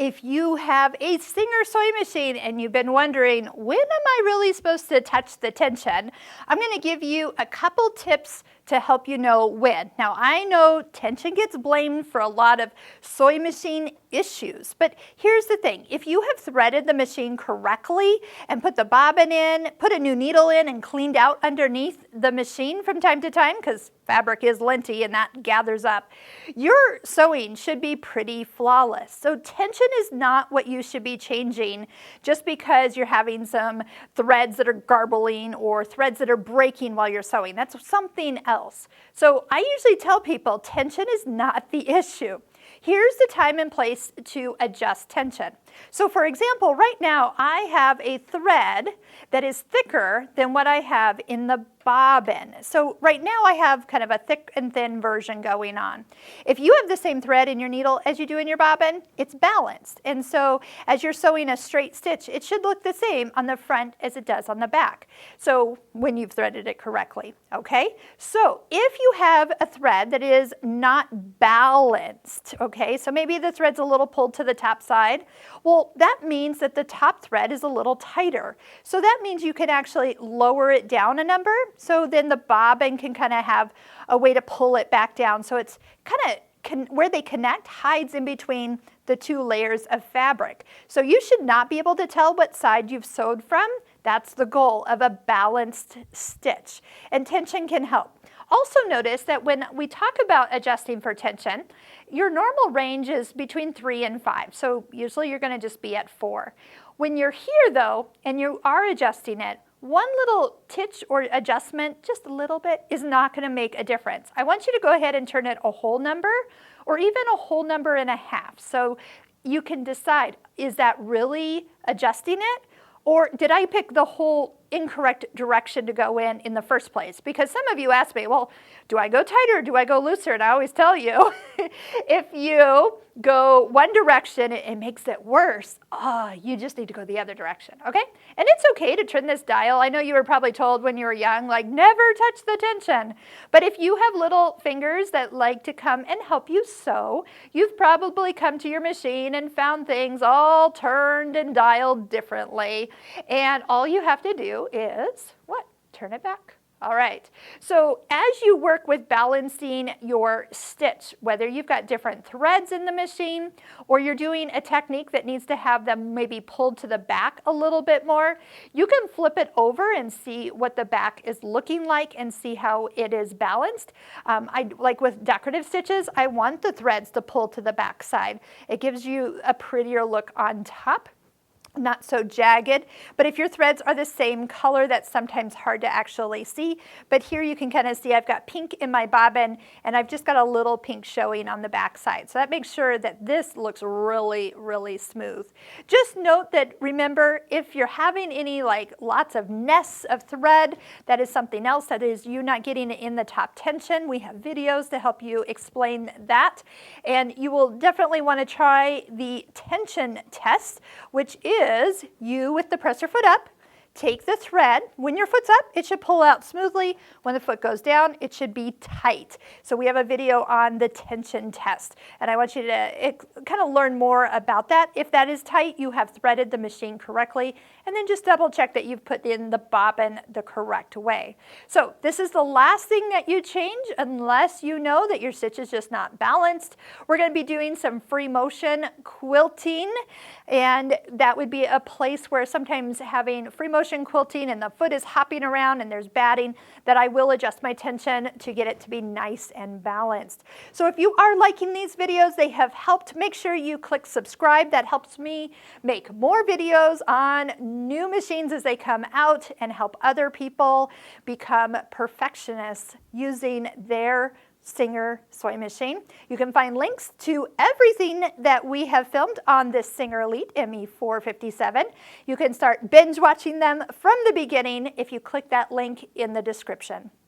If you have a Singer sewing machine and you've been wondering, when am I really supposed to touch the tension? I'm going to give you a couple tips to help you know when. Now, I know tension gets blamed for a lot of sewing machine issues, but here's the thing. If you have threaded the machine correctly and put the bobbin in, put a new needle in, and cleaned out underneath the machine from time to time, because fabric is linty and that gathers up, your sewing should be pretty flawless. So tension is not what you should be changing just because you're having some threads that are garbling or threads that are breaking while you're sewing. That's something else. So I usually tell people tension is not the issue. Here's the time and place to adjust tension. So for example, right now I have a thread that is thicker than what I have in the bobbin. So right now I have kind of a thick and thin version going on. If you have the same thread in your needle as you do in your bobbin, it's balanced. And so as you're sewing a straight stitch, it should look the same on the front as it does on the back. So when you've threaded it correctly, okay? So if you have a thread that is not balanced, okay, so maybe the thread's a little pulled to the top side, well, that means that the top thread is a little tighter. So that means you can actually lower it down a number, so then the bobbin can kind of have a way to pull it back down. So it's kind of where they connect hides in between the two layers of fabric. So you should not be able to tell what side you've sewed from. That's the goal of a balanced stitch. And tension can help. Also notice that when we talk about adjusting for tension, your normal range is between 3 and 5. So usually you're going to just be at 4. When you're here though, and you are adjusting it, one little titch or adjustment, just a little bit, is not going to make a difference. I want you to go ahead and turn it a whole number or even a whole number and a half. So you can decide, is that really adjusting it? Or did I pick the whole incorrect direction to go in the first place? Because some of you ask me, well, do I go tighter or do I go looser? And I always tell you, if you go one direction, it makes it worse. You just need to go the other direction, okay? And it's okay to turn this dial. I know you were probably told when you were young, like, never touch the tension. But if you have little fingers that like to come and help you sew, you've probably come to your machine and found things all turned and dialed differently. And all you have to do is, what? Turn it back. All right, so as you work with balancing your stitch, whether you've got different threads in the machine or you're doing a technique that needs to have them maybe pulled to the back a little bit more, you can flip it over and see what the back is looking like and see how it is balanced. Like with decorative stitches, I want the threads to pull to the back side. It gives you a prettier look on top. Not so jagged, but if your threads are the same color, that's sometimes hard to actually see. But here you can kind of see I've got pink in my bobbin and I've just got a little pink showing on the back side. So that makes sure that this looks really, really smooth. Just note that, remember, if you're having any like lots of nests of thread, that is something else. That is you not getting it in the top tension. We have videos to help you explain that. And you will definitely want to try the tension test, which is you with the presser foot up, take the thread. When your foot's up, it should pull out smoothly. When the foot goes down, it should be tight. So we have a video on the tension test, and I want you to kind of learn more about that. If that is tight, you have threaded the machine correctly, and then just double check that you've put in the bobbin the correct way. So this is the last thing that you change unless you know that your stitch is just not balanced. We're going to be doing some free motion quilting, and that would be a place where sometimes having free motion quilting and the foot is hopping around and there's batting, that I will adjust my tension to get it to be nice and balanced. So if you are liking these videos, they have helped, make sure you click subscribe. That helps me make more videos on new machines as they come out and help other people become perfectionists using their Singer sewing machine. You can find links to everything that we have filmed on this Singer Elite ME457. You can start binge watching them from the beginning if you click that link in the description.